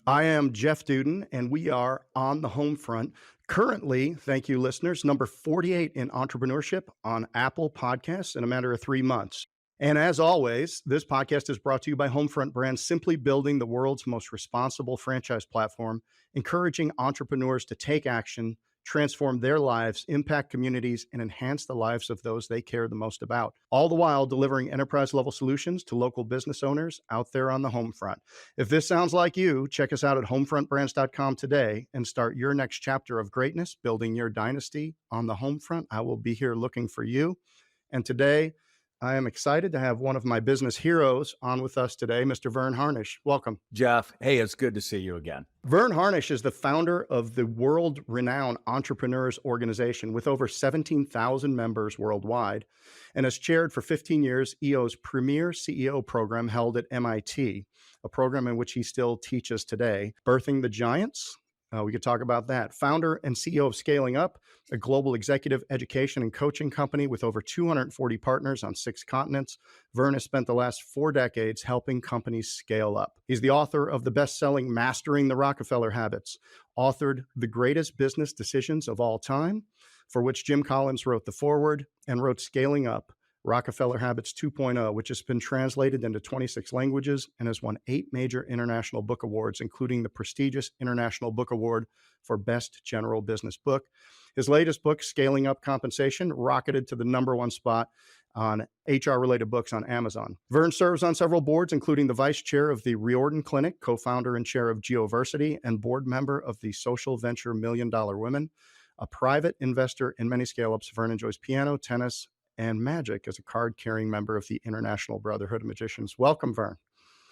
I am Jeff Duden, and we are on the home front. Currently, thank you, listeners, number 48 in entrepreneurship on Apple Podcasts in a matter of 3 months. And as always, this podcast is brought to you by Homefront Brands, simply building the world's most responsible franchise platform, encouraging entrepreneurs to take action, transform their lives, impact communities, and enhance the lives of those they care the most about, all the while delivering enterprise-level solutions to local business owners out there on the home front. If this sounds like you, check us out at homefrontbrands.com today and start your next chapter of greatness, building your dynasty on the home front. I will be here looking for you. And today, I am excited to have one of my business heroes on with us today, Mr. Verne Harnish. Welcome. Jeff, hey, it's good to see you again. Verne Harnish is the founder of the world-renowned Entrepreneurs Organization with over 17,000 members worldwide, and has chaired for 15 years EO's premier CEO program held at MIT, a program in which he still teaches today. Birthing the Giants, we could talk about that. Founder and CEO of Scaling Up, a global executive education and coaching company with over 240 partners on 6 continents. Verne has spent the last 4 decades helping companies scale up. He's the author of the best-selling Mastering the Rockefeller Habits, authored The Greatest Business Decisions of All Time, for which Jim Collins wrote the foreword, and wrote Scaling Up, Rockefeller Habits 2.0, which has been translated into 26 languages and has won 8 major international book awards, including the prestigious International Book Award for Best General Business Book. His latest book, Scaling Up Compensation, rocketed to the #1 spot on HR-related books on Amazon. Verne serves on several boards, including the vice chair of the Riordan Clinic, co-founder and chair of Geoversity, and board member of the social venture $1 Million Women. A private investor in many scale-ups, Verne enjoys piano, tennis, and magic as a card-carrying member of the International Brotherhood of Magicians. Welcome, Verne.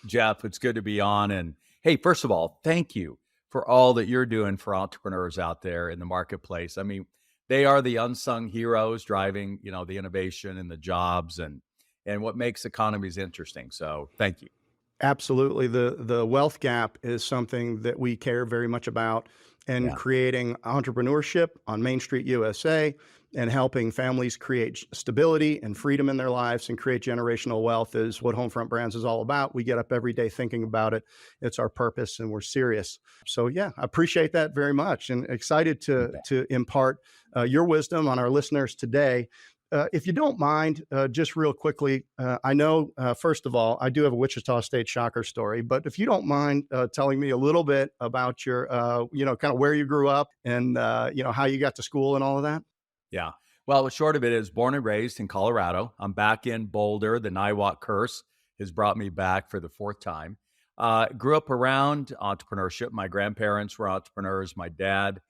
Jeff, it's good to be on. And hey, first of all, thank you for all that you're doing for entrepreneurs out there in the marketplace. I mean, they are the unsung heroes driving, the innovation and the jobs and what makes economies interesting. So thank you. Absolutely. The wealth gap is something that we care very much about, and Yeah. creating entrepreneurship on Main Street USA and helping families create stability and freedom in their lives and create generational wealth is what Homefront Brands is all about. We get up every day thinking about it. It's our purpose, and we're serious. So yeah, I appreciate that very much, and excited to impart your wisdom on our listeners today. If you don't mind, just real quickly, I know, first of all, I do have a Wichita State Shocker story, but if you don't mind telling me a little bit about your, kind of where you grew up and, how you got to school and all of that. Yeah. Well, the short of it is born and raised in Colorado. I'm back in Boulder. The Niwot curse has brought me back for the 4th time. Grew up around entrepreneurship. My grandparents were entrepreneurs. My dad,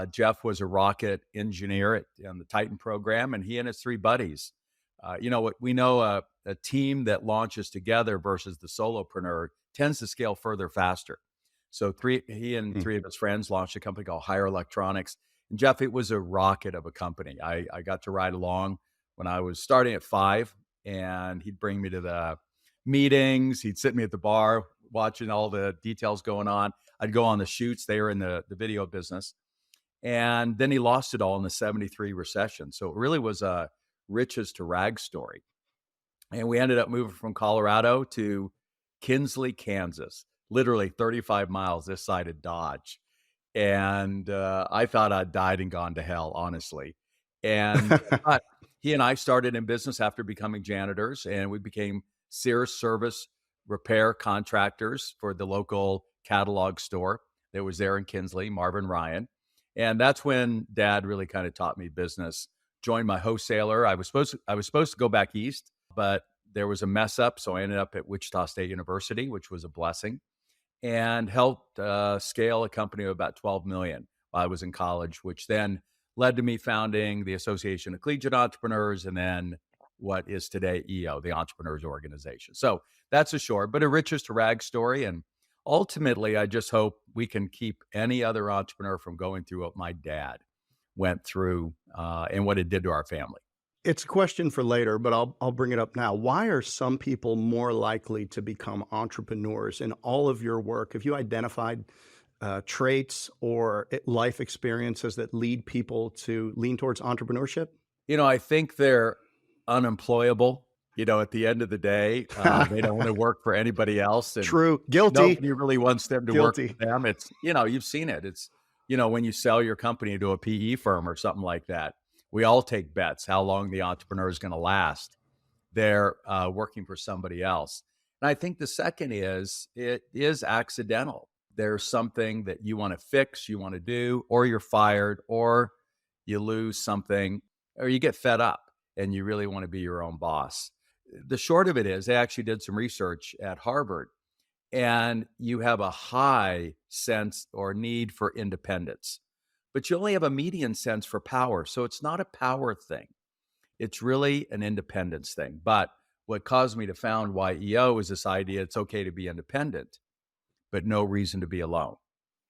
Jeff, was a rocket engineer on the Titan program, and he and his 3 buddies. We know a team that launches together versus the solopreneur tends to scale further faster. So he and 3 of his friends launched a company called Higher Electronics. And Jeff, it was a rocket of a company. I got to ride along when I was starting at 5, and he'd bring me to the meetings. He'd sit me at the bar watching all the details going on. I'd go on the shoots. They were in the video business. And then he lost it all in the 73 recession. So it really was a riches to rags story. And we ended up moving from Colorado to Kinsley, Kansas, literally 35 miles this side of Dodge. And I thought I'd died and gone to hell, honestly. And but he and I started in business after becoming janitors, and we became Sears service repair contractors for the local catalog store that was there in Kinsley, Marvin Ryan. And that's when Dad really kind of taught me business. Joined my wholesaler. I was supposed to go back east, but there was a mess up, so I ended up at Wichita State University, which was a blessing, and helped scale a company of about 12 million while I was in college, which then led to me founding the Association of Collegiate Entrepreneurs, and then what is today EO, the Entrepreneurs Organization. So that's a short, but a riches to rags story. And ultimately, I just hope we can keep any other entrepreneur from going through what my dad went through and what it did to our family. It's a question for later, but I'll bring it up now. Why are some people more likely to become entrepreneurs in all of your work? Have you identified traits or life experiences that lead people to lean towards entrepreneurship? I think they're unemployable. At the end of the day, they don't want to work for anybody else, and True. Guilty. nobody really wants them to work Guilty. for them. You've seen it. When you sell your company to a PE firm or something like that, we all take bets how long the entrepreneur is going to last. They're working for somebody else. And I think the second is it is accidental. There's something that you want to fix, you want to do, or you're fired, or you lose something, or you get fed up and you really want to be your own boss. The short of it is, they actually did some research at Harvard, and you have a high sense or need for independence, but you only have a median sense for power. So it's not a power thing. It's really an independence thing. But what caused me to found YEO is this idea it's okay to be independent, but no reason to be alone.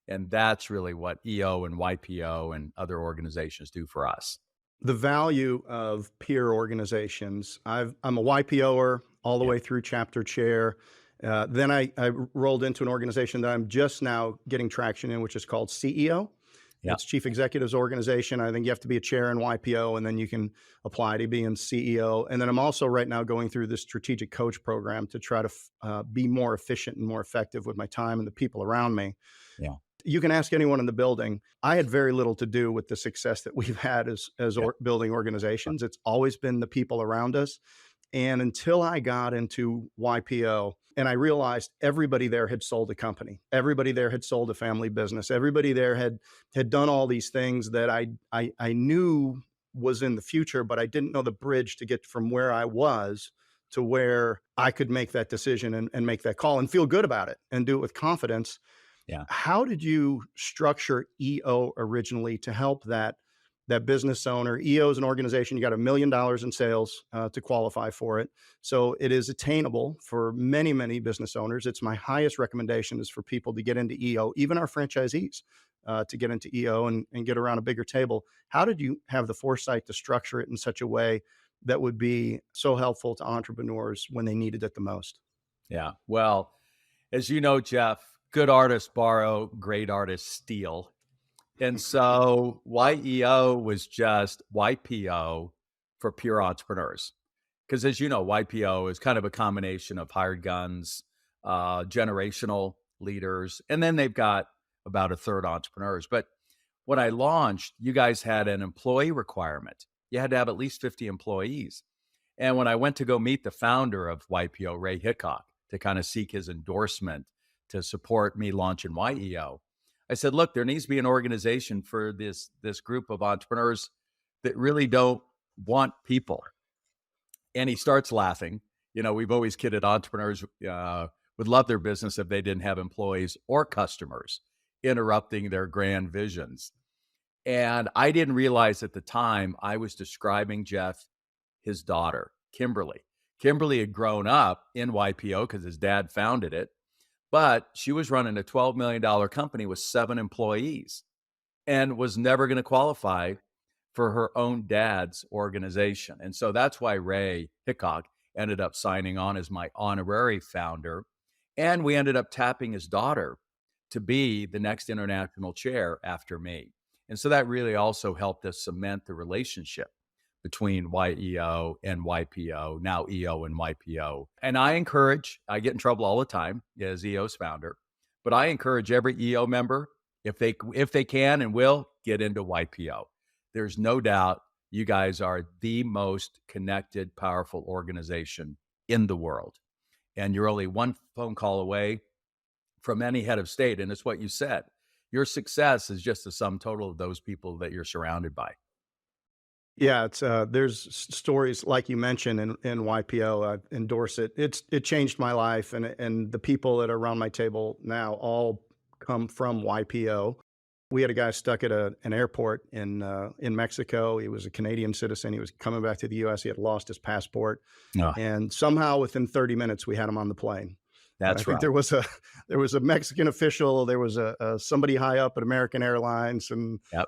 And that's really what EO and YPO and other organizations do for us. The value of peer organizations. I'm a YPOer all the Yeah. way through chapter chair. Then I rolled into an organization that I'm just now getting traction in, which is called CEO. Yeah. It's Chief Executives Organization. I think you have to be a chair in YPO, and then you can apply to be in CEO. And then I'm also right now going through this strategic coach program to try to be more efficient and more effective with my time and the people around me. Yeah. You can ask anyone in the building. I had very little to do with the success that we've had as Yeah. building organizations. It's always been the people around us. And until I got into YPO and I realized everybody there had sold a company, everybody there had sold a family business, everybody there had done all these things that I knew was in the future, but I didn't know the bridge to get from where I was to where I could make that decision and make that call and feel good about it and do it with confidence. Yeah. How did you structure EO originally to help that business owner? EO is an organization, you got $1 million in sales to qualify for it. So it is attainable for many, many business owners. It's my highest recommendation is for people to get into EO, even our franchisees, to get into EO and get around a bigger table. How did you have the foresight to structure it in such a way that would be so helpful to entrepreneurs when they needed it the most? Yeah. Well, as you know, Jeff, good artists borrow, great artists steal. And so YEO was just YPO for pure entrepreneurs. Because as you know, YPO is kind of a combination of hired guns, generational leaders, and then they've got about a third entrepreneurs. But when I launched, you guys had an employee requirement. You had to have at least 50 employees. And when I went to go meet the founder of YPO, Ray Hickok, to kind of seek his endorsement to support me launching YEO, I said, look, there needs to be an organization for this group of entrepreneurs that really don't want people. And he starts laughing. We've always kidded entrepreneurs would love their business if they didn't have employees or customers interrupting their grand visions. And I didn't realize at the time I was describing Jeff, his daughter, Kimberly. Kimberly had grown up in YPO because his dad founded it, but she was running a $12 million company with 7 employees and was never going to qualify for her own dad's organization. And so that's why Ray Hickok ended up signing on as my honorary founder. And we ended up tapping his daughter to be the next international chair after me. And so that really also helped us cement the relationship between YEO and YPO, now EO and YPO. And I get in trouble all the time as EO's founder, but I encourage every EO member, if they can and will, get into YPO. There's no doubt you guys are the most connected, powerful organization in the world. And you're only one phone call away from any head of state. And it's what you said. Your success is just the sum total of those people that you're surrounded by. Yeah, it's there's stories like you mentioned in YPO. I endorse it. It changed my life, and the people that are around my table now all come from YPO. We had a guy stuck at an airport in Mexico. He was a Canadian citizen. He was coming back to the U.S. He had lost his passport, Oh, and somehow within 30 minutes we had him on the plane. And I that's think right. there was a Mexican official, there was a somebody high up at American Airlines, and Yep.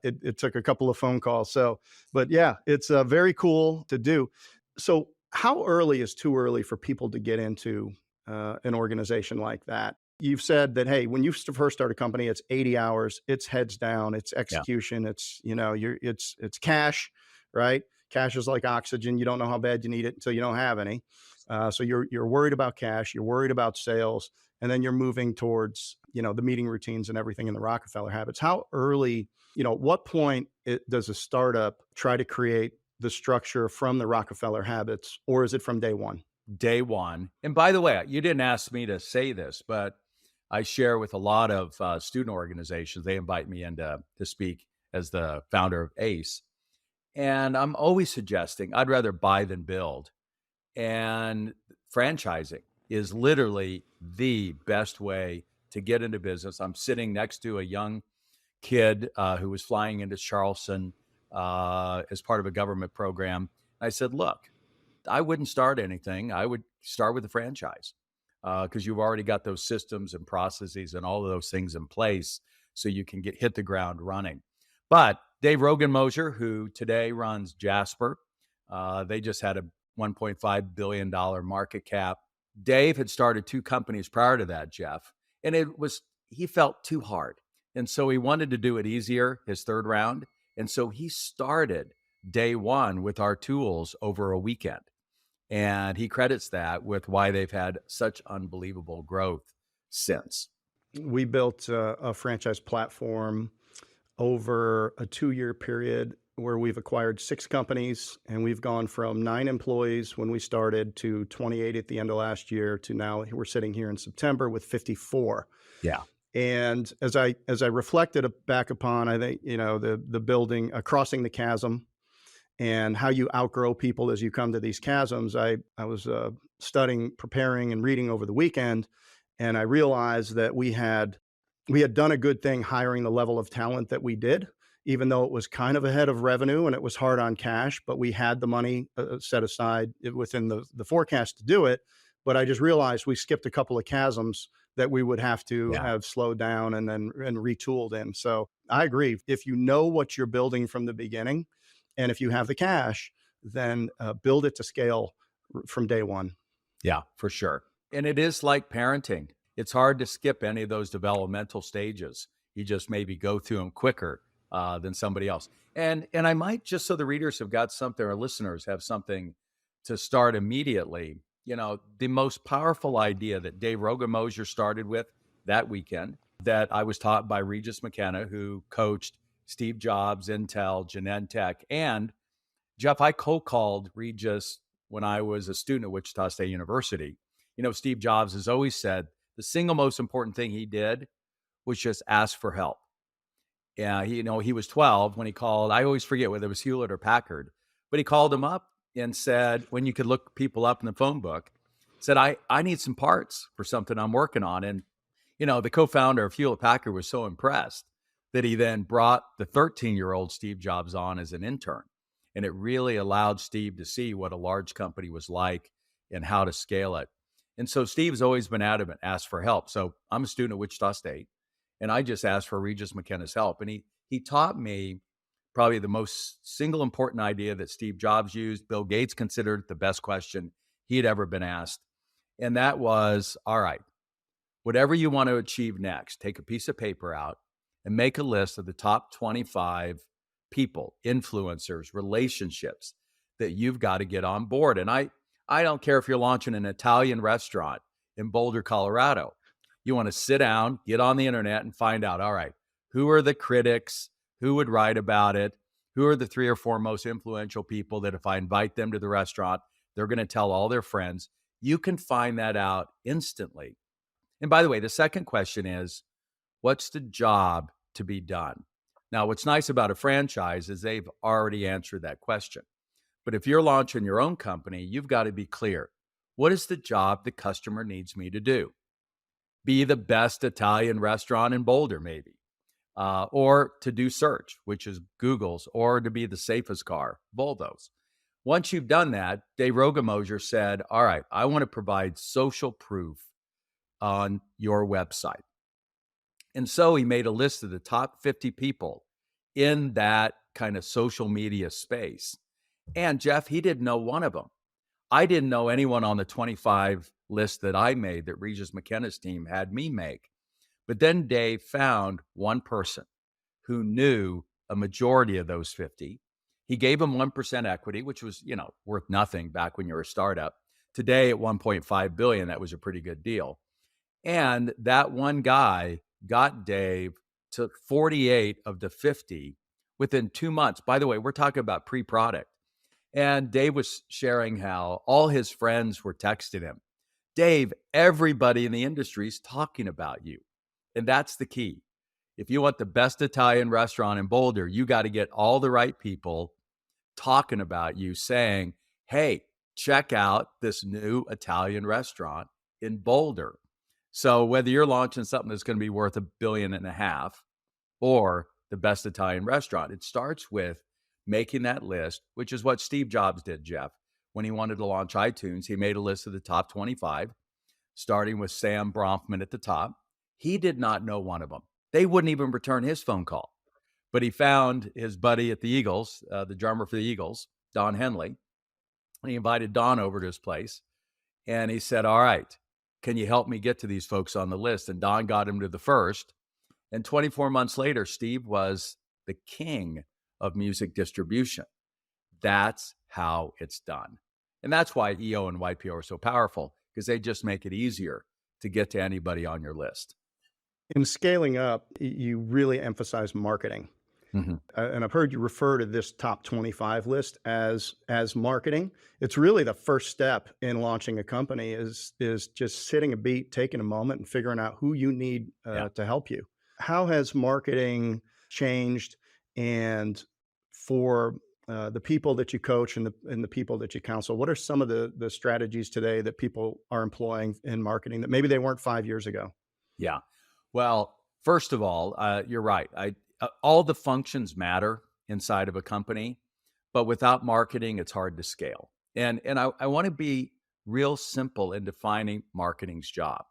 it took a couple of phone calls. So, but yeah, it's very cool to do. So, how early is too early for people to get into an organization like that? You've said that, hey, when you first start a company, it's 80 hours, it's heads down, it's Yeah. execution, it's it's cash, right? Cash is like oxygen. You don't know how bad you need it until you don't have any. So you're worried about cash, you're worried about sales, and then you're moving towards, the meeting routines and everything in the Rockefeller habits. How early, what point does a startup try to create the structure from the Rockefeller habits, or is it from day one? Day one. And by the way, you didn't ask me to say this, but I share with a lot of student organizations. They invite me in to speak as the founder of ACE. And I'm always suggesting I'd rather buy than build. And franchising is literally the best way to get into business. I'm sitting next to a young kid who was flying into Charleston as part of a government program. I said, look, I wouldn't start anything. I would start with a franchise because you've already got those systems and processes and all of those things in place so you can hit the ground running. But Dave Rogan Mosier, who today runs Jasper, they just had a $1.5 billion market cap. Dave had started 2 companies prior to that, Jeff, and he felt too hard. And so he wanted to do it easier, his third round. And so he started day one with our tools over a weekend. And he credits that with why they've had such unbelievable growth since. We built a franchise platform over a 2-year period where we've acquired 6 companies, and we've gone from 9 employees when we started to 28 at the end of last year to now we're sitting here in September with 54. Yeah. And as I reflected back upon, I think, the building, crossing the chasm, and how you outgrow people as you come to these chasms. I was studying, preparing, and reading over the weekend, and I realized that we had done a good thing hiring the level of talent that we did, even though it was kind of ahead of revenue and it was hard on cash, but we had the money set aside within the forecast to do it. But I just realized we skipped a couple of chasms that we would have to Yeah. have slowed down and retooled in. So I agree. If you know what you're building from the beginning, and if you have the cash, then build it to scale from day one. Yeah, for sure. And it is like parenting. It's hard to skip any of those developmental stages. You just maybe go through them quicker than somebody else. And I might, just so the readers have got something, or listeners have something to start immediately, the most powerful idea that Dave Rogan Mosier started with that weekend, that I was taught by Regis McKenna, who coached Steve Jobs, Intel, Genentech. And Jeff, I co-called Regis when I was a student at Wichita State University. Steve Jobs has always said the single most important thing he did was just ask for help. Yeah, he was 12 when he called. I always forget whether it was Hewlett or Packard, but he called him up and said, when you could look people up in the phone book, said, I need some parts for something I'm working on. And, the co-founder of Hewlett Packard was so impressed that he then brought the 13-year-old Steve Jobs on as an intern. And it really allowed Steve to see what a large company was like and how to scale it. And so Steve's always been adamant, ask for help. So I'm a student at Wichita State, and I just asked for Regis McKenna's help. And he taught me probably the most single important idea that Steve Jobs used. Bill Gates considered the best question he had ever been asked. And that was, all right, whatever you want to achieve next, take a piece of paper out and make a list of the top 25 people, influencers, relationships that you've got to get on board. And I don't care if you're launching an Italian restaurant in Boulder, Colorado. You want to sit down, get on the internet and find out, all right, who are the critics? Who would write about it? Who are the 3 or 4 most influential people that if I invite them to the restaurant, they're going to tell all their friends? You can find that out instantly. And by the way, the second question is, what's the job to be done? Now, what's nice about a franchise is they've already answered that question. But if you're launching your own company, you've got to be clear. What is the job the customer needs me to do? Be the best Italian restaurant in Boulder, maybe. Or to do search, which is Google's, or to be the safest car, Volvo's. Once you've done that, Dave Rogan Mosier said, all right, I want to provide social proof on your website. And so he made a list of the top 50 people in that kind of social media space. And Jeff, he didn't know one of them. I didn't know anyone on the 25 list that I made that Regis McKenna's team had me make. But then Dave found one person who knew a majority of those 50. He gave him 1% equity, which was, worth nothing back when you were a startup. Today at 1.5 billion, that was a pretty good deal. And that one guy got Dave to 48 of the 50 within 2 months. By the way, we're talking about pre-product. And Dave was sharing how all his friends were texting him, Dave, everybody in the industry is talking about you. And that's the key. If you want the best Italian restaurant in Boulder, you got to get all the right people talking about you, saying, hey, check out this new Italian restaurant in Boulder. So whether you're launching something that's going to be worth $1.5 billion or the best Italian restaurant, it starts with making that list, which is what Steve Jobs did, Jeff. When he wanted to launch iTunes, he made a list of the top 25, starting with Sam Bronfman at the top. He did not know one of them. They wouldn't even return his phone call. But he found his buddy at the Eagles, the drummer for the Eagles, Don Henley, and he invited Don over to his place. And he said, all right, can you help me get to these folks on the list? And Don got him to the first. And 24 months later, Steve was the king of music distribution. That's how it's done. And that's why EO and YPO are so powerful, because they just make it easier to get to anybody on your list. In scaling up, you really emphasize marketing. And I've heard you refer to this top 25 list as marketing. It's really the first step in launching a company is just sitting a beat, taking a moment, and figuring out who you need to help you. How has marketing changed? And for the people that you coach and the people that you counsel, what are some of the strategies today that people are employing in marketing that maybe they weren't 5 years ago? Yeah. Well, first of all, you're right. All the functions matter inside of a company, but without marketing, it's hard to scale. And I want to be real simple in defining marketing's job.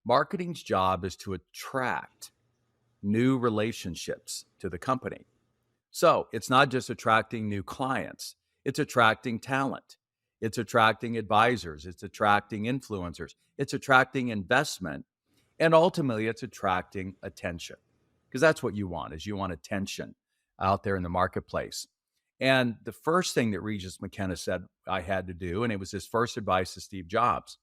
Marketing's job is to attract new relationships to the company. So it's not just attracting new clients, it's attracting talent, it's attracting advisors, it's attracting influencers, it's attracting investment, and ultimately it's attracting attention. Because that's what you want, is you want attention out there in the marketplace. And the first thing that Regis McKenna said I had to do, and it was his first advice to Steve Jobs,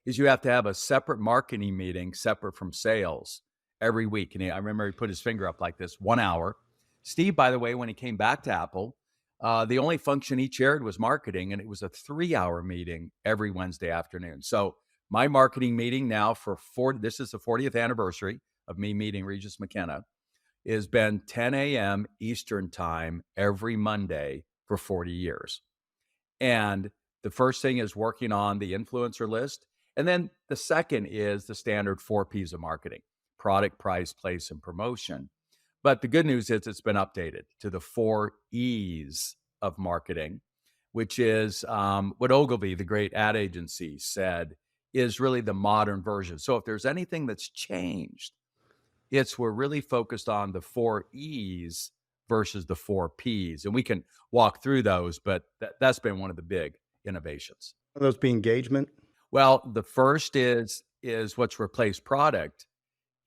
is you have to have a separate marketing meeting separate from sales every week. And I remember he put his finger up like this, 1 hour. Steve, by the way, when he came back to Apple, the only function he chaired was marketing, and it was a 3-hour meeting every Wednesday afternoon. So my marketing meeting now this is the 40th anniversary of me meeting Regis McKenna, has been 10 a.m. Eastern time every Monday for 40 years. And the first thing is working on the influencer list. And then the second is the standard 4 Ps of marketing: product, price, place, and promotion. But the good news is it's been updated to the 4 Es of marketing, which is what Ogilvy, the great ad agency, said is really the modern version. So if there's anything that's changed, we're really focused on the 4 Es versus the 4 Ps. And we can walk through those, but that's been one of the big innovations. Are those be engagement? Well, the first is what's replaced product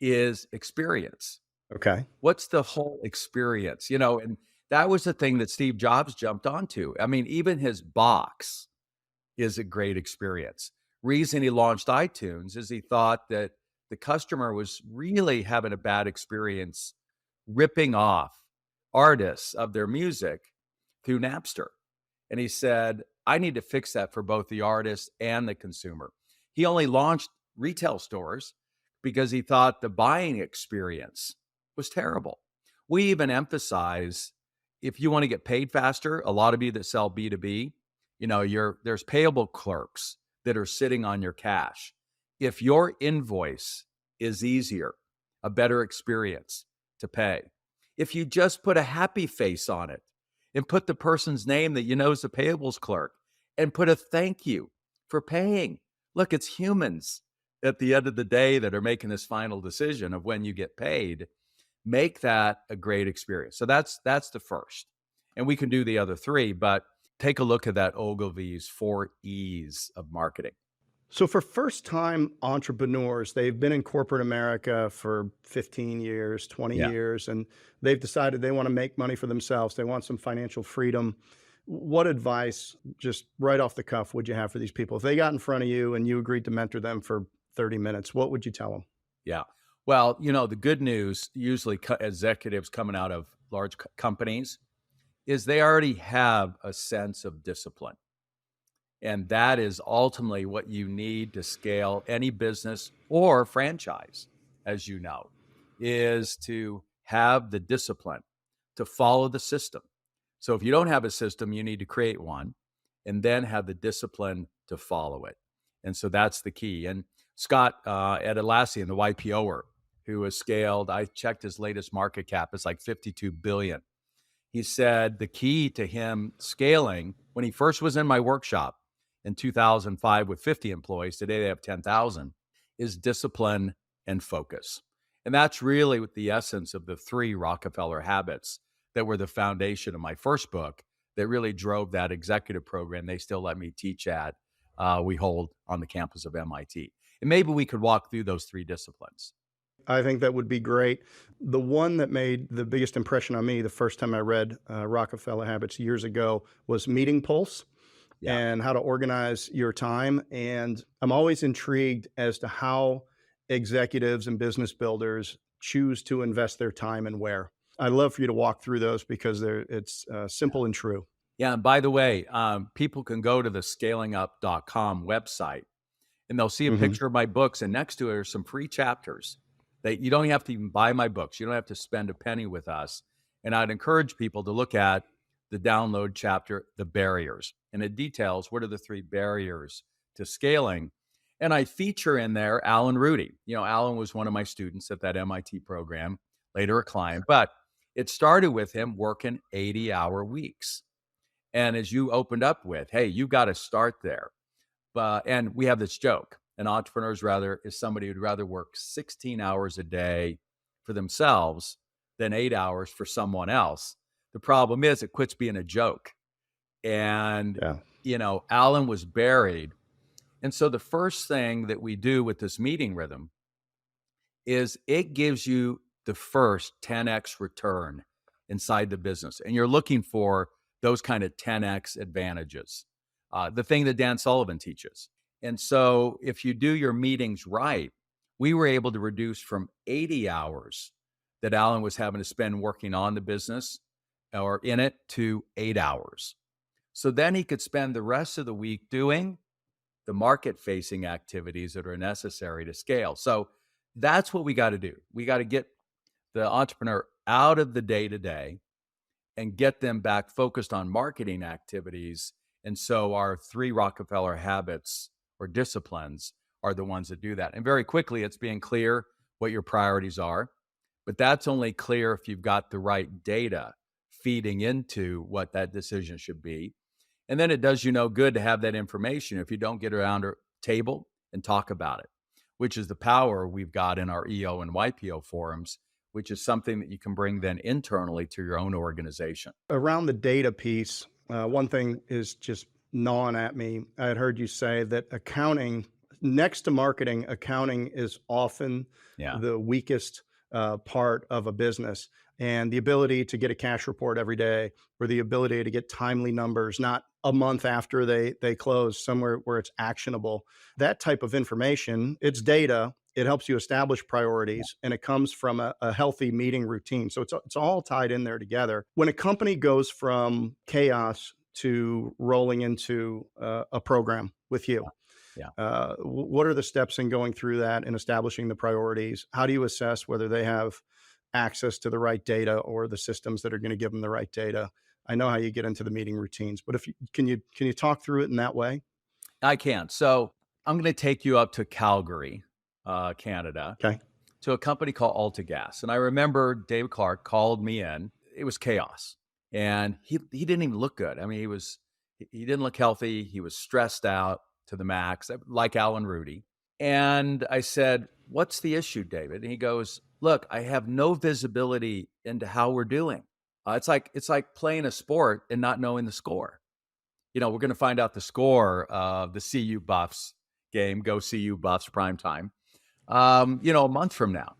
is experience. Okay. What's the whole experience? And that was the thing that Steve Jobs jumped onto. I mean, even his box is a great experience. Reason he launched iTunes is he thought that the customer was really having a bad experience ripping off artists of their music through Napster. And he said, I need to fix that for both the artist and the consumer. He only launched retail stores because he thought the buying experience was terrible. We even emphasize, if you want to get paid faster, a lot of you that sell B2B, there's payable clerks that are sitting on your cash. If your invoice is easier, a better experience to pay, if you just put a happy face on it and put the person's name that is the payables clerk and put a thank you for paying. Look, it's humans at the end of the day that are making this final decision of when you get paid. Make that a great experience. So that's the first. And we can do the other 3, but take a look at that Ogilvy's 4 Es of marketing. So for first-time entrepreneurs, they've been in corporate America for 15 years, 20 Yeah. years, and they've decided they want to make money for themselves. They want some financial freedom. What advice, just right off the cuff, would you have for these people? If they got in front of you and you agreed to mentor them for 30 minutes, what would you tell them? Yeah. Well, the good news, usually executives coming out of large companies, is they already have a sense of discipline. And that is ultimately what you need to scale any business or franchise, as you know, is to have the discipline to follow the system. So if you don't have a system, you need to create one and then have the discipline to follow it. And so that's the key. And Scott at Atlassian, the YPOer, who has scaled, I checked his latest market cap, it's like 52 billion. He said the key to him scaling when he first was in my workshop in 2005 with 50 employees, today they have 10,000, is discipline and focus. And that's really what the essence of the three Rockefeller habits that were the foundation of my first book that really drove that executive program they still let me teach at, we hold on the campus of MIT. And maybe we could walk through those three disciplines. I think that would be great. The one that made the biggest impression on me the first time I read Rockefeller Habits years ago was Meeting Pulse Yeah. and how to organize your time. And I'm always intrigued as to how executives and business builders choose to invest their time and where. I'd love for you to walk through those because it's simple and true. Yeah. And by the way, people can go to the scalingup.com website and they'll see a Hmm. picture of my books. And next to it are some free chapters that you don't have to even buy my books. You don't have to spend a penny with us. And I'd encourage people to look at the download chapter, The Barriers. And it details what are the three barriers to scaling. And I feature in there Alan Rudy. Alan was one of my students at that MIT program, later a client, but it started with him working 80-hour weeks. And as you opened up with, hey, you got to start there. And we have this joke. An entrepreneur is somebody who'd rather work 16 hours a day for themselves than 8 hours for someone else. The problem is it quits being a joke. And, Yeah. Alan was buried. And so the first thing that we do with this meeting rhythm is it gives you the first 10x return inside the business. And you're looking for those kind of 10x advantages. The thing that Dan Sullivan teaches. And so if you do your meetings right, we were able to reduce from 80 hours that Alan was having to spend working on the business or in it to 8 hours. So then he could spend the rest of the week doing the market facing activities that are necessary to scale. So that's what we got to do. We got to get the entrepreneur out of the day to day and get them back focused on marketing activities. And so our three Rockefeller habits or disciplines are the ones that do that. And very quickly, it's being clear what your priorities are. But that's only clear if you've got the right data feeding into what that decision should be. And then it does you no good to have that information if you don't get around a table and talk about it, which is the power we've got in our EO and YPO forums, which is something that you can bring then internally to your own organization. Around the data piece, one thing is just gnawing at me. I had heard you say that accounting, next to marketing, accounting is often Yeah. the weakest part of a business. And the ability to get a cash report every day, or the ability to get timely numbers, not a month after they close, somewhere where it's actionable. That type of information, it's data. It helps you establish priorities, and it comes from a healthy meeting routine. So it's all tied in there together. When a company goes from chaos to rolling into a program with you, Yeah. what are the steps in going through that and establishing the priorities? How do you assess whether they have access to the right data or the systems that are going to give them the right data? I know how you get into the meeting routines, but if you can you talk through it in that way? I can. So I'm going to take you up to Calgary, Canada, Okay. to a company called AltaGas. And I remember Dave Clark called me in. It was chaos. And he didn't even look good. I mean, he didn't look healthy. He was stressed out to the max, like Alan Rudy. And I said, "What's the issue, David?" And he goes, "Look, I have no visibility into how we're doing. It's like playing a sport and not knowing the score. We're going to find out the score of the CU Buffs game, go see you Buffs prime time, a month from now.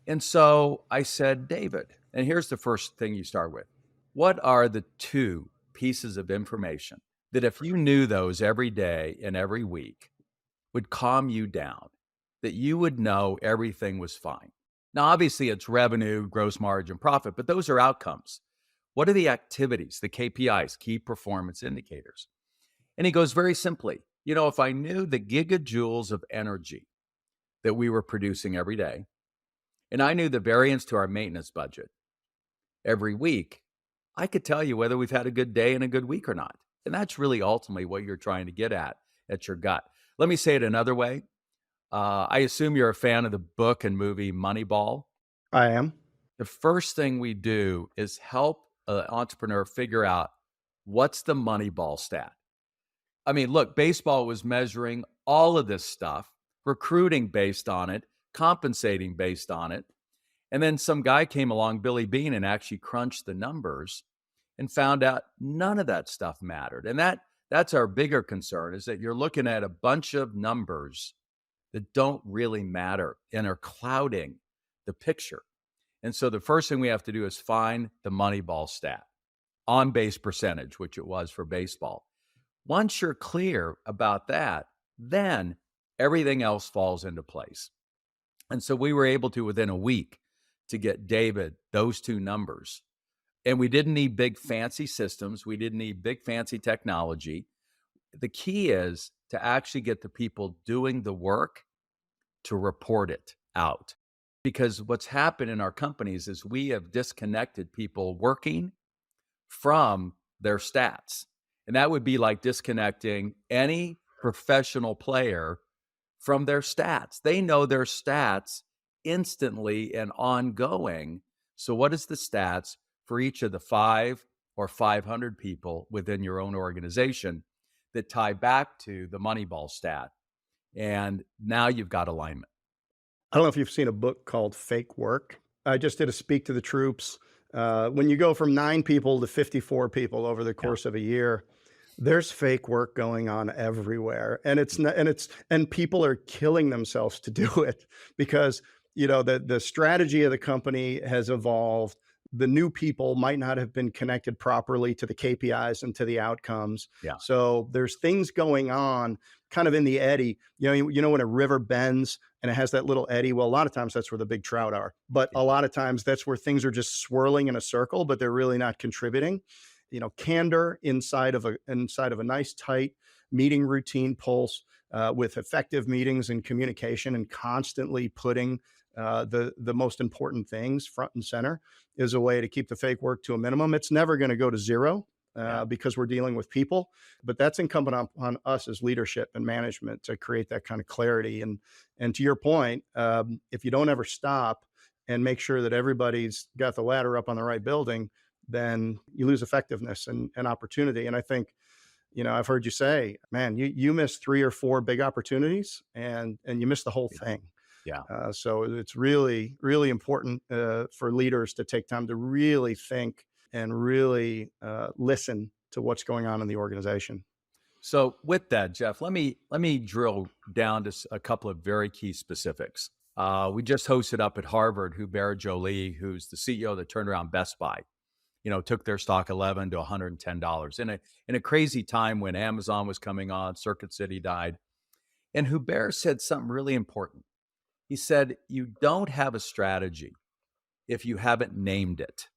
And so I said, David, and here's the first thing you start with. What are the two pieces of information that if you knew those every day and every week would calm you down, that you would know everything was fine? Now, obviously, it's revenue, gross margin, profit, but those are outcomes. What are the activities, the KPIs, key performance indicators? And he goes very simply, if I knew the gigajoules of energy that we were producing every day, and I knew the variance to our maintenance budget every week, I could tell you whether we've had a good day and a good week or not. And that's really ultimately what you're trying to get at your gut. Let me say it another way. I assume you're a fan of the book and movie Moneyball. I am. The first thing we do is help an entrepreneur figure out what's the Moneyball stat. I mean, look, baseball was measuring all of this stuff, recruiting based on it, compensating based on it. And then some guy came along, Billy Bean, and actually crunched the numbers and found out none of that stuff mattered. And that's our bigger concern, is that you're looking at a bunch of numbers that don't really matter and are clouding the picture. And so the first thing we have to do is find the Moneyball stat, on base percentage, which it was for baseball. Once you're clear about that, then everything else falls into place. And so we were able to, within a week, to get David those two numbers. And we didn't need big fancy systems. We didn't need big fancy technology. The key is to actually get the people doing the work to report it out. Because what's happened in our companies is we have disconnected people working from their stats. And that would be like disconnecting any professional player from their stats. They know their stats instantly and ongoing. So what is the stats for each of the 5 or 500 people within your own organization that tie back to the Moneyball stat? And now you've got alignment. I don't know if you've seen a book called Fake Work. I just did a Speak to the Troops. When you go from 9 people to 54 people over the course of a year, there's fake work going on everywhere. And it's not, and people are killing themselves to do it because, the strategy of the company has evolved. The new people might not have been connected properly to the KPIs and to the outcomes. Yeah. So there's things going on kind of in the eddy. When a river bends and it has that little eddy, well, a lot of times that's where the big trout are. But a lot of times that's where things are just swirling in a circle, but they're really not contributing. Candor inside of a nice tight meeting routine pulse with effective meetings and communication, and constantly putting the most important things front and center is a way to keep the fake work to a minimum. It's never going to go to zero because we're dealing with people, but that's incumbent on us as leadership and management to create that kind of clarity. And to your point, if you don't ever stop and make sure that everybody's got the ladder up on the right building, then you lose effectiveness and opportunity. And I think, I've heard you say, man, you missed 3 or 4 big opportunities and you missed the whole thing. Yeah. So it's really, really important for leaders to take time to really think and really listen to what's going on in the organization. So with that, Jeff, let me drill down to a couple of very key specifics. We just hosted up at Harvard Hubert Joly, who's the CEO that turned around Best Buy. Took their stock $11 to $110 in a crazy time when Amazon was coming on, Circuit City died. And Hubert said something really important. He said, you don't have a strategy if you haven't named it.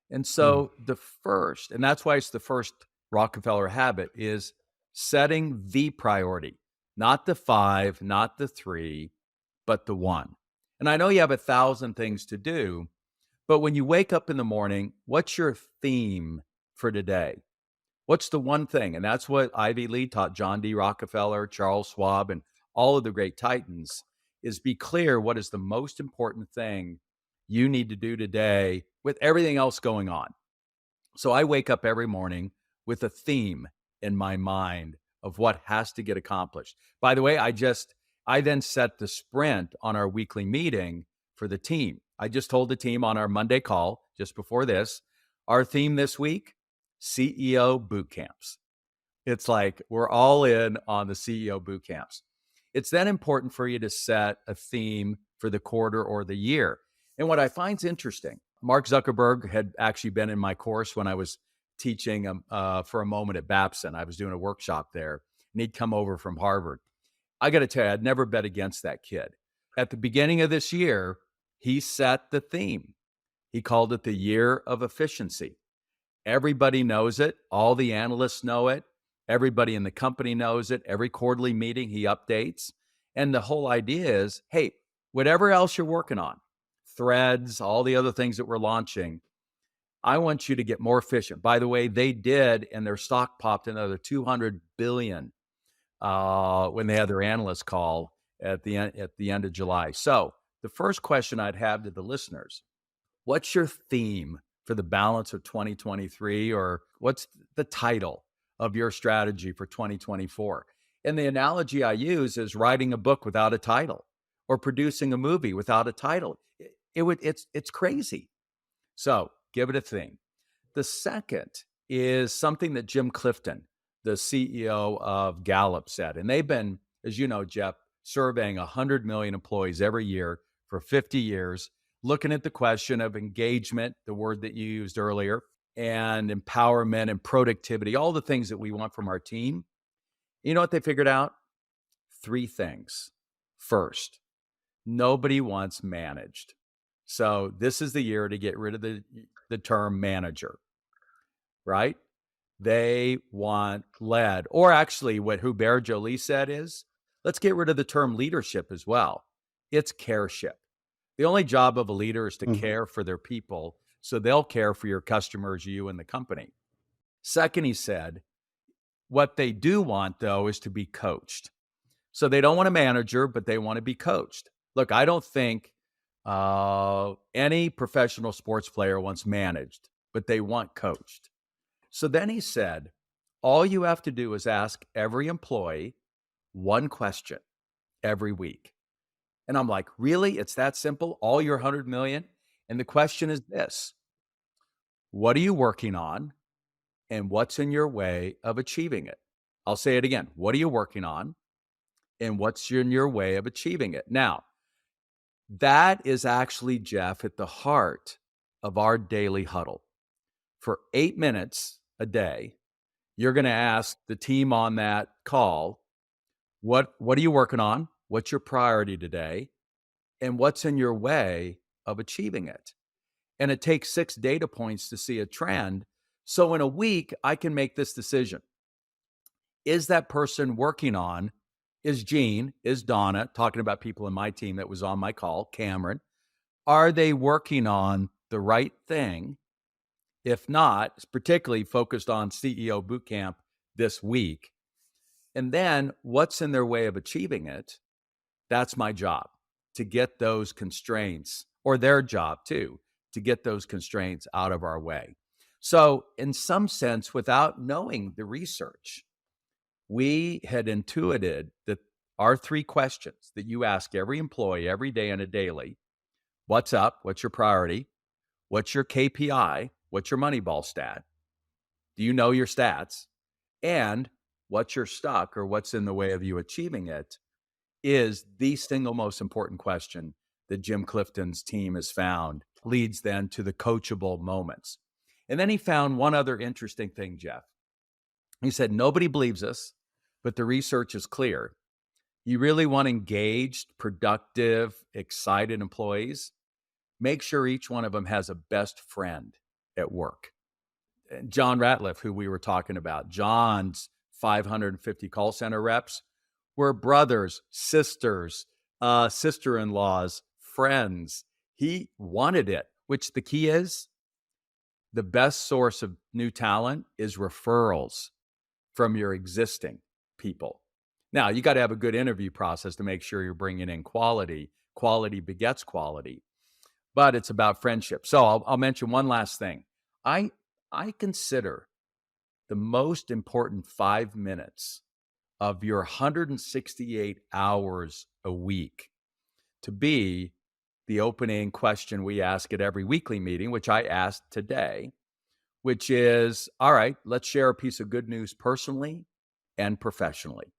And so and that's why it's the first Rockefeller habit, is setting the priority, not the 5, not the 3, but the 1. And I know you have 1,000 things to do, but when you wake up in the morning, what's your theme for today? What's the one thing? And that's what Ivy Lee taught John D. Rockefeller, Charles Schwab, and all of the great titans, is be clear what is the most important thing you need to do today with everything else going on. So I wake up every morning with a theme in my mind of what has to get accomplished. By the way, I then set the sprint on our weekly meeting for the team. I just told the team on our Monday call just before this, our theme this week, CEO boot camps. It's like we're all in on the CEO boot camps. It's then important for you to set a theme for the quarter or the year. And what I find is interesting, Mark Zuckerberg had actually been in my course when I was teaching for a moment at Babson. I was doing a workshop there, and he'd come over from Harvard. I got to tell you, I'd never bet against that kid. At the beginning of this year, he set the theme. He called it the year of efficiency. Everybody knows it. All the analysts know it. Everybody in the company knows it. Every quarterly meeting, he updates. And the whole idea is, hey, whatever else you're working on, threads, all the other things that we're launching, I want you to get more efficient. By the way, they did, and their stock popped another 200 billion when they had their analyst call at the end of July. So the first question I'd have to the listeners: what's your theme for the balance of 2023, or what's the title of your strategy for 2024? And the analogy I use is writing a book without a title or producing a movie without a title. It's crazy. So give it a theme. The second is something that Jim Clifton, the CEO of Gallup, said. And they've been, as you know, Jeff, surveying 100 million employees every year for 50 years, looking at the question of engagement, the word that you used earlier, and empowerment and productivity, all the things that we want from our team. You know what they figured out? 3 things. First, nobody wants managed. So this is the year to get rid of the term manager, right? They want led, or actually what Hubert Joly said is, let's get rid of the term leadership as well. It's careship. The only job of a leader is to care for their people, so they'll care for your customers, you, and the company. Second, he said, what they do want, though, is to be coached. So they don't want a manager, but they want to be coached. Look, I don't think any professional sports player wants managed, but they want coached. So then he said, all you have to do is ask every employee one question every week. And I'm like, really? It's that simple? All your 100 million? And the question is this: what are you working on, and what's in your way of achieving it? I'll say it again. What are you working on, and what's in your way of achieving it? Now, that is actually, Jeff, at the heart of our daily huddle. For 8 minutes a day, you're going to ask the team on that call, what are you working on? What's your priority today? And what's in your way of achieving it? And it takes 6 data points to see a trend. So in a week, I can make this decision. Is that person working on, is Gene, is Donna, talking about people in my team that was on my call, Cameron, are they working on the right thing? If not, it's particularly focused on CEO Bootcamp this week. And then what's in their way of achieving it? That's my job, to get those constraints, or their job too, to get those constraints out of our way. So in some sense, without knowing the research, we had intuited that our 3 questions that you ask every employee every day on a daily: what's up? What's your priority? What's your KPI? What's your Moneyball stat? Do you know your stats? And what's your stuck, or what's in the way of you achieving it, is the single most important question that Jim Clifton's team has found leads then to the coachable moments. And then he found one other interesting thing, Jeff. He said, nobody believes us, but the research is clear. You really want engaged, productive, excited employees? Make sure each one of them has a best friend at work. And John Ratliff, who we were talking about, John's 550 call center reps were brothers, sisters, sister-in-laws, friends. He wanted it, which the key is, the best source of new talent is referrals from your existing people. Now, you got to have a good interview process to make sure you're bringing in quality. Quality begets quality, but it's about friendship. So I'll mention one last thing. I consider the most important 5 minutes of your 168 hours a week to be the opening question we ask at every weekly meeting, which I asked today, which is, all right, let's share a piece of good news personally and professionally.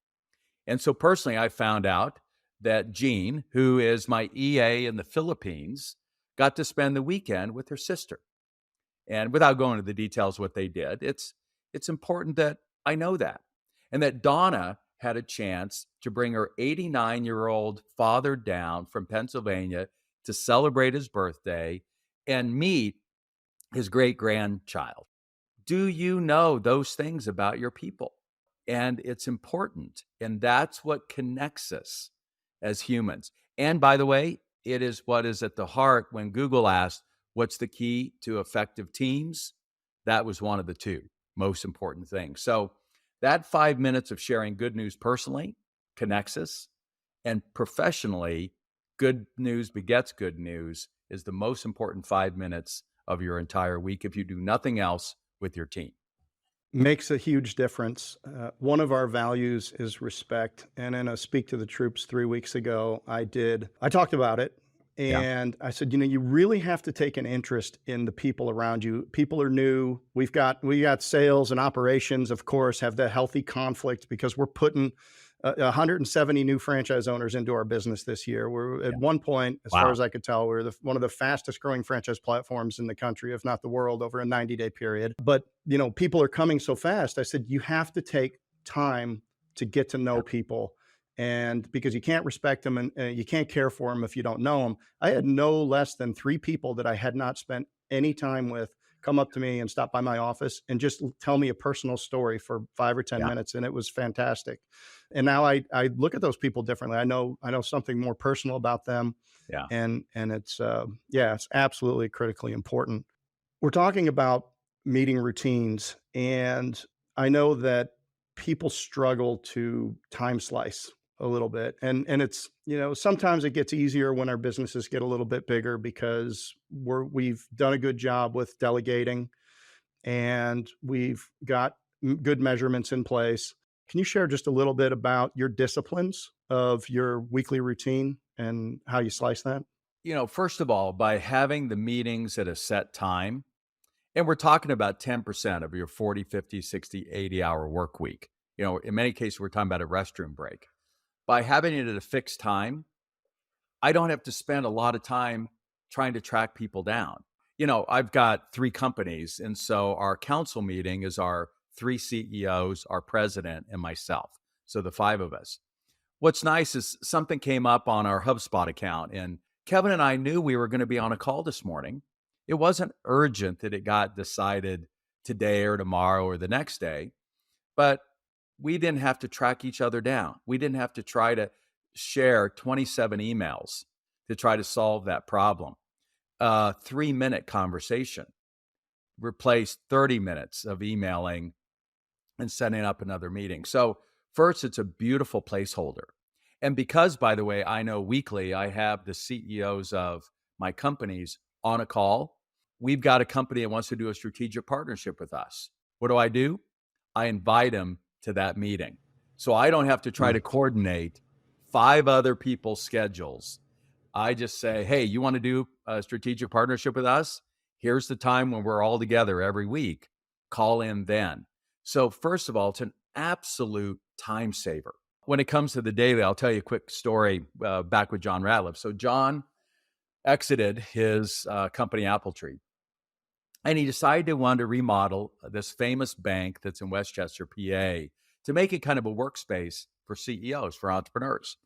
And so personally, I found out that Jean, who is my EA in the Philippines, got to spend the weekend with her sister. And without going into the details what they did, it's important that I know that. And that Donna had a chance to bring her 89-year-old father down from Pennsylvania to celebrate his birthday and meet his great grandchild. Do you know those things about your people? And it's important. And that's what connects us as humans. And by the way, it is what is at the heart when Google asked, what's the key to effective teams? That was one of the two most important things. So that 5 minutes of sharing good news personally connects us. And professionally, good news begets good news is the most important 5 minutes of your entire week if you do nothing else with your team. Makes a huge difference. One of our values is respect. And in a Speak to the Troops 3 weeks ago, I talked about it. Yeah. And I said, you really have to take an interest in the people around you. People are new. We got sales and operations, of course, have the healthy conflict because we're putting 170 new franchise owners into our business this year. We're at Yeah. one point, as far Wow. as I could tell, we're one of the fastest growing franchise platforms in the country, if not the world, over a 90-day period. But, people are coming so fast. I said, you have to take time to get to know people. And because you can't respect them and you can't care for them if you don't know them. I had no less than 3 people that I had not spent any time with come up to me and stop by my office and just tell me a personal story for 5 or 10 Yeah. minutes. And it was fantastic. And now I look at those people differently. I know something more personal about them. Yeah. And it's, it's absolutely critically important. We're talking about meeting routines, and I know that people struggle to time slice a little bit. And it's, sometimes it gets easier when our businesses get a little bit bigger because we've done a good job with delegating and we've got good measurements in place. Can you share just a little bit about your disciplines of your weekly routine and how you slice that? First of all, by having the meetings at a set time, and we're talking about 10% of your 40, 50, 60, 80-hour work week. In many cases, we're talking about a restroom break. By having it at a fixed time, I don't have to spend a lot of time trying to track people down. I've got 3 companies, and so our council meeting is our 3 CEOs, our president, and myself. So the 5 of us. What's nice is something came up on our HubSpot account, and Kevin and I knew we were going to be on a call this morning. It wasn't urgent that it got decided today or tomorrow or the next day, but we didn't have to track each other down. We didn't have to try to share 27 emails to try to solve that problem. A 3-minute conversation replaced 30 minutes of emailing and setting up another meeting. So first, it's a beautiful placeholder. And because, by the way, I know weekly, I have the CEOs of my companies on a call. We've got a company that wants to do a strategic partnership with us. What do? I invite them to that meeting. So I don't have to try to coordinate 5 other people's schedules. I just say, hey, you want to do a strategic partnership with us? Here's the time when we're all together every week. Call in then. So first of all, it's an absolute time saver. When it comes to the daily, I'll tell you a quick story back with John Ratliff. So John exited his company Apple Tree, and he decided to want to remodel this famous bank that's in Westchester, PA, to make it kind of a workspace for CEOs, for entrepreneurs.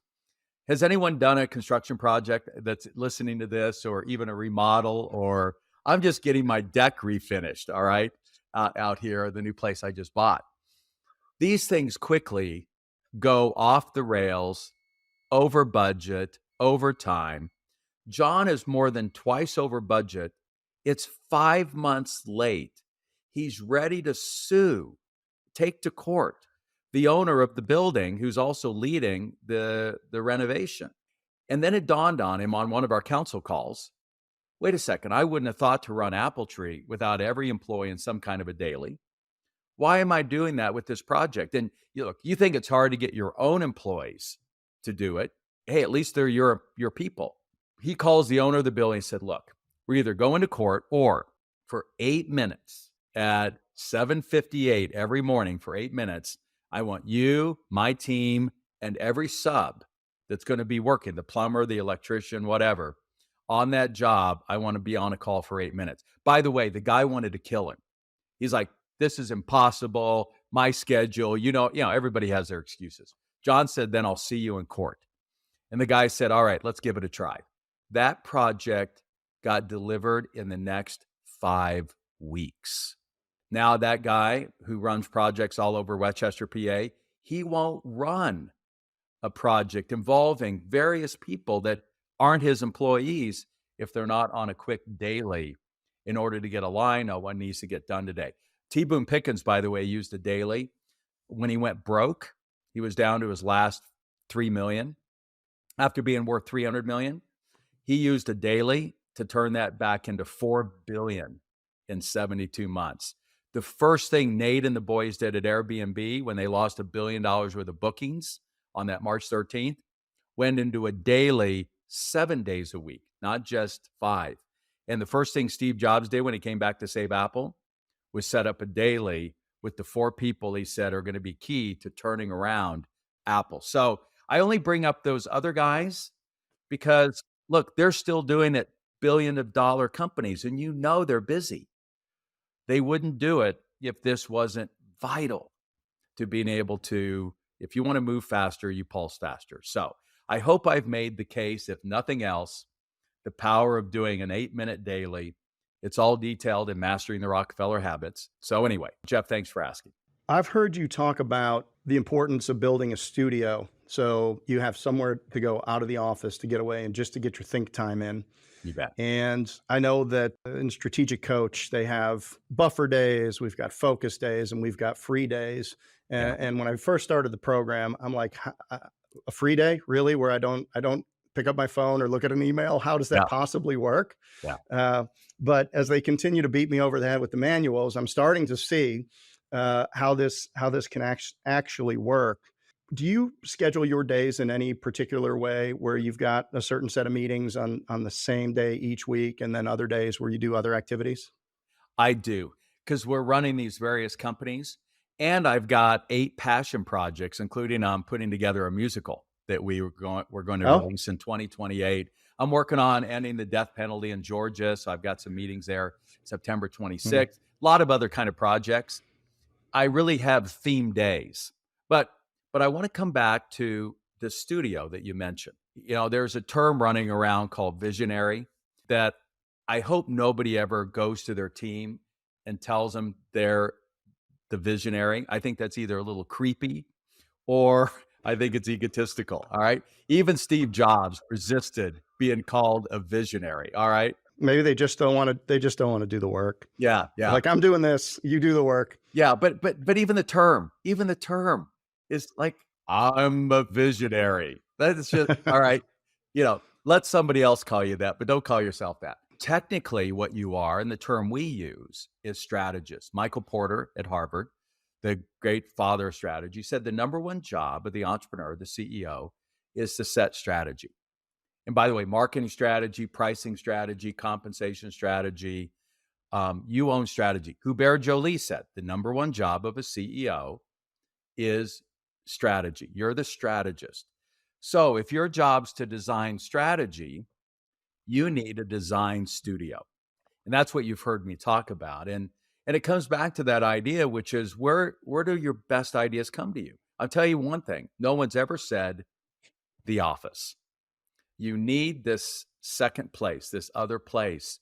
Has anyone done a construction project that's listening to this, or even a remodel, or I'm just getting my deck refinished, all right, out here, the new place I just bought? These things quickly go off the rails, over budget, over time. John is more than twice over budget. It's 5 months late. He's ready to sue, take to court the owner of the building who's also leading the renovation. And then it dawned on him on one of our council calls, wait a second, I wouldn't have thought to run Apple Tree without every employee in some kind of a daily. Why am I doing that with this project? And you think it's hard to get your own employees to do it. Hey, at least they're your people. He calls the owner of the building and said, look, we're either going to court, or for 8 minutes at 7:58 every morning for 8 minutes, I want you, my team, and every sub that's going to be working, the plumber, the electrician, whatever, on that job. I want to be on a call for 8 minutes. By the way, the guy wanted to kill him. He's like, this is impossible. My schedule, everybody has their excuses. John said, then I'll see you in court. And the guy said, all right, let's give it a try. That project got delivered in the next 5 weeks. Now that guy who runs projects all over Westchester, PA, he won't run a project involving various people that aren't his employees if they're not on a quick daily in order to get a line on what needs to get done today. T. Boone Pickens, by the way, used a daily. When he went broke, he was down to his last 3 million. After being worth 300 million, he used a daily to turn that back into 4 billion in 72 months. The first thing Nate and the boys did at Airbnb when they lost $1 billion worth of bookings on that March 13th, went into a daily 7 days a week, not just 5. And the first thing Steve Jobs did when he came back to save Apple was set up a daily with the 4 people he said are going to be key to turning around Apple. So I only bring up those other guys because, look, they're still doing it, billion-dollar companies, and they're busy. They wouldn't do it if this wasn't vital to being able to, if you want to move faster, you pulse faster. So I hope I've made the case, if nothing else, the power of doing an 8-minute daily. It's all detailed in Mastering the Rockefeller Habits. So anyway, Jeff, thanks for asking. I've heard you talk about the importance of building a studio. So you have somewhere to go out of the office to get away and just to get your think time in. You bet. And I know that in Strategic Coach, they have buffer days, we've got focus days, and we've got free days. Yeah. And when I first started the program, I'm like, a free day, really, where I don't pick up my phone or look at an email? How does that Yeah. possibly work? Yeah. But as they continue to beat me over the head with the manuals, I'm starting to see how this can actually work. Do you schedule your days in any particular way where you've got a certain set of meetings on the same day each week, and then other days where you do other activities? I do, because we're running these various companies, and I've got 8 passion projects, including putting together a musical that we're going to Oh, release in 2028. I'm working on ending the death penalty in Georgia, so I've got some meetings there September hmm. 26th. A lot of other kind of projects. I really have theme days. But I want to come back to the studio that you mentioned. There's a term running around called visionary that I hope nobody ever goes to their team and tells them they're the visionary. I think that's either a little creepy or I think it's egotistical. All right. Even Steve Jobs resisted being called a visionary. All right. Maybe they just don't want to. They just don't want to do the work. Yeah. They're Yeah. like, I'm doing this. You do the work. Yeah, but even the term is like, I'm a visionary. That is just all right. Let somebody else call you that, but don't call yourself that. Technically, what you are, and the term we use is strategist. Michael Porter at Harvard, the great father of strategy, said the number one job of the entrepreneur, the CEO, is to set strategy. And by the way, marketing strategy, pricing strategy, compensation strategy, you own strategy. Hubert Joly said the number one job of a CEO is strategy. You're the strategist. So if your job's to design strategy, you need a design studio. And that's what you've heard me talk about. And it comes back to that idea, which is where do your best ideas come to you? I'll tell you one thing. No one's ever said the office. You need this second place, this other place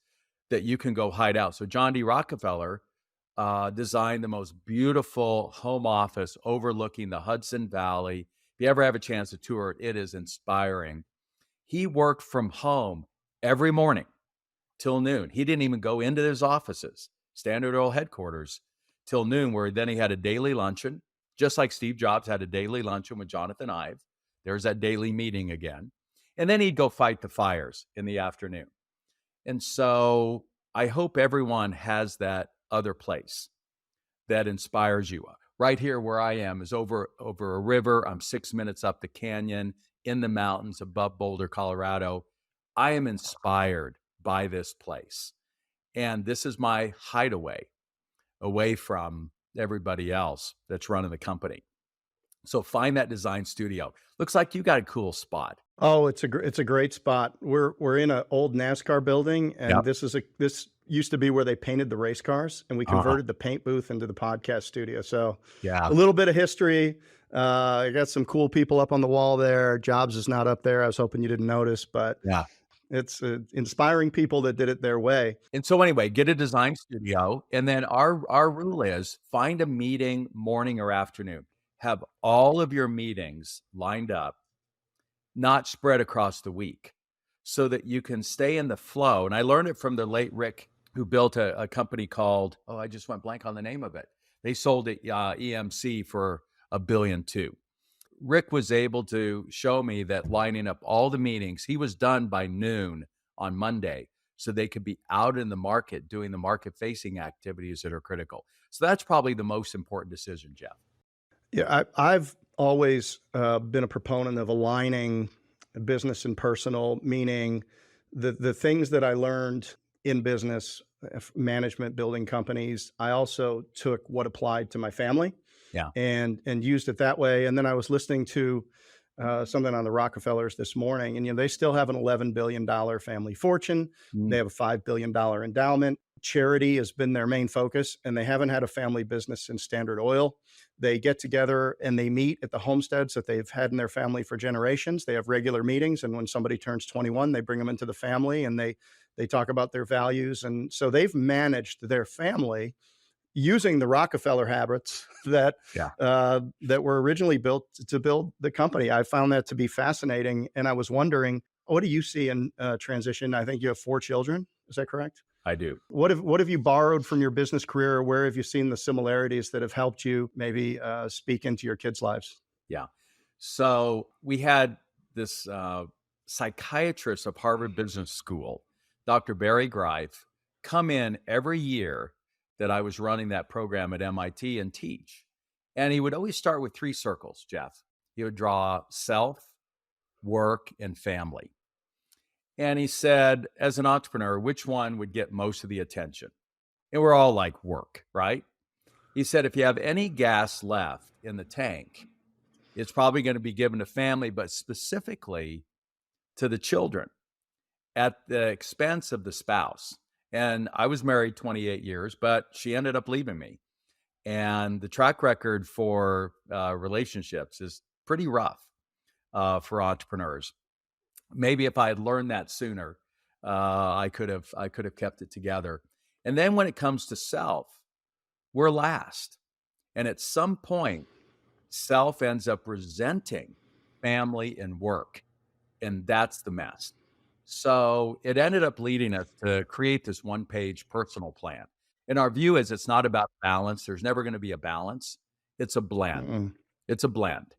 that you can go hide out. So John D. Rockefeller designed the most beautiful home office overlooking the Hudson Valley. If you ever have a chance to tour it, it is inspiring. He worked from home every morning till noon. He didn't even go into his offices, Standard Oil headquarters, till noon, where then he had a daily luncheon, just like Steve Jobs had a daily luncheon with Jonathan Ive. There's that daily meeting again. And then he'd go fight the fires in the afternoon. And so I hope everyone has that other place that inspires you. Right here where I am is over a river. I'm 6 minutes up the canyon in the mountains above Boulder, Colorado. I am inspired by this place. And this is my hideaway away from everybody else that's running the company. So find that design studio. Looks like you got a cool spot. Oh, it's a great spot. We're in an old NASCAR building, and Yep. this used to be where they painted the race cars, and we Uh-huh. converted the paint booth into the podcast studio. So Yeah. a little bit of history. I got some cool people up on the wall there. Jobs is not up there. I was hoping you didn't notice, but Yeah. it's inspiring people that did it their way. And so anyway, get a design studio, and then our rule is find a meeting morning or afternoon. Have all of your meetings lined up, not spread across the week, so that you can stay in the flow. And I learned it from the late Rick, who built a company called, oh, I just went blank on the name of it. They sold it EMC for $1.2 billion. Rick was able to show me that lining up all the meetings, he was done by noon on Monday, so they could be out in the market doing the market facing activities that are critical. So that's probably the most important decision, Jeff. Yeah, I've always been a proponent of aligning business and personal, meaning the things that I learned in business, management, building companies. I also took what applied to my family Yeah. and used it that way. And then I was listening to something on the Rockefellers this morning, and they still have an $11 billion family fortune. Mm. They have a $5 billion endowment. Charity has been their main focus, and they haven't had a family business since Standard Oil. They get together and they meet at the homesteads that they've had in their family for generations. They have regular meetings, and when somebody turns 21, they bring them into the family and they talk about their values. And so they've managed their family using the Rockefeller habits Yeah. that were originally built to build the company. I found that to be fascinating, and I was wondering, what do you see in transition? I think you have 4 children. Is that correct? I do. What have you borrowed from your business career, or where have you seen the similarities that have helped you maybe speak into your kids' lives? Yeah. So we had this psychiatrist of Harvard Business School, Dr. Barry Greif, come in every year that I was running that program at MIT and teach. And he would always start with 3 circles, Jeff. He would draw self, work, and family. And he said, as an entrepreneur, which one would get most of the attention? And we're all like, work, right? He said, if you have any gas left in the tank, it's probably going to be given to family, but specifically to the children at the expense of the spouse. And I was married 28 years, but she ended up leaving me. And the track record for relationships is pretty rough for entrepreneurs. Maybe if I had learned that sooner, I could have kept it together. And then when it comes to self, we're last. And at some point, self ends up resenting family and work, and that's the mess. So it ended up leading us to create this one-page personal plan. And our view is it's not about balance. There's never going to be a balance. It's a blend. Mm-mm. It's a blend.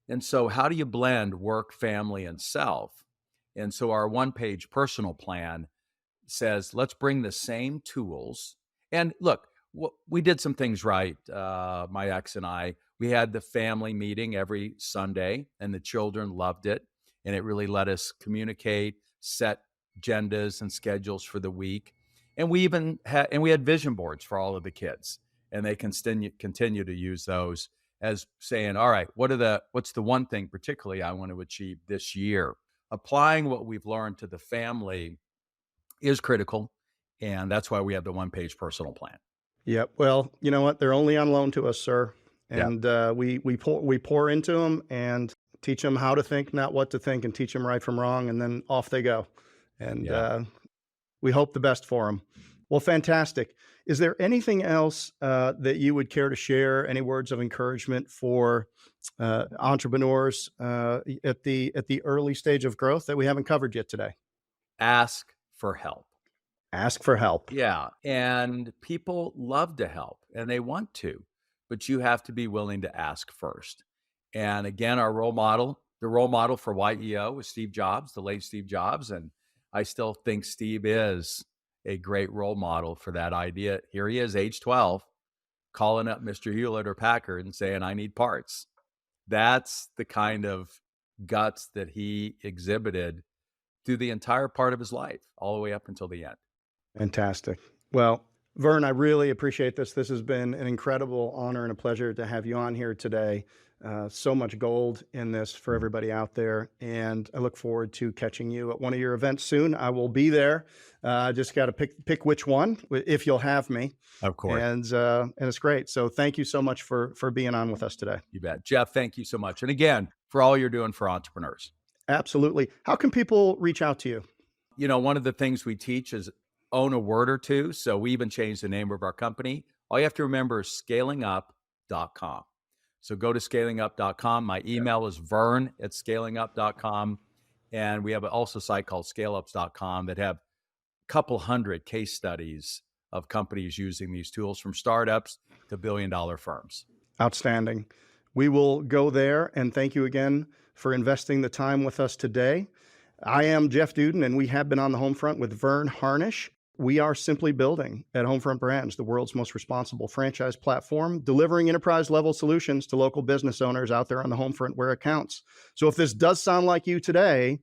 And so how do you blend work, family, and self? And so our one-page personal plan says, let's bring the same tools. And look, we did some things right. My ex and I, we had the family meeting every Sunday, and the children loved it. And it really let us communicate, set agendas and schedules for the week. And we had vision boards for all of the kids, and they continue to use those as saying, all right, what's the one thing particularly I want to achieve this year? Applying what we've learned to the family is critical. And that's why we have the one-page personal plan. Yep. Well, you know what? They're only on loan to us, sir, Yeah. and we pour into them and teach them how to think, not what to think, and teach them right from wrong, and then off they go. And Yeah. we hope the best for them. Well, fantastic. Is there anything else that you would care to share? Any words of encouragement for entrepreneurs at the early stage of growth that we haven't covered yet today? Ask for help. Ask for help. Yeah. And people love to help and they want to, but you have to be willing to ask first. And again, the role model for YEO was Steve Jobs, the late Steve Jobs. And I still think Steve is a great role model for that idea. Here he is, age 12, calling up Mr. Hewlett or Packard and saying, I need parts. That's the kind of guts that he exhibited through the entire part of his life, all the way up until the end. Fantastic. Well, Verne, I really appreciate this. This has been an incredible honor and a pleasure to have you on here today. So much gold in this for everybody out there. And I look forward to catching you at one of your events soon. I will be there. Just got to pick which one, if you'll have me. Of course. And it's great. So thank you so much for being on with us today. You bet. Jeff, thank you so much. And again, for all you're doing for entrepreneurs. Absolutely. How can people reach out to you? You know, one of the things we teach is own a word or two. So we even changed the name of our company. All you have to remember is scalingup.com. So go to scalingup.com. My email is vern@scalingup.com. And we have also a site called scaleups.com that have a couple hundred case studies of companies using these tools, from startups to billion-dollar firms. Outstanding. We will go there, and thank you again for investing the time with us today. I am Jeff Duden, and we have been on the Homefront with Verne Harnish. We are simply building at Homefront Brands, the world's most responsible franchise platform, delivering enterprise-level solutions to local business owners out there on the Homefront where it counts. So if this does sound like you today,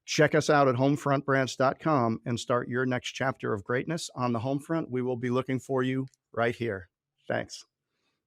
check us out at homefrontbrands.com and start your next chapter of greatness on the Homefront. We will be looking for you right here. Thanks.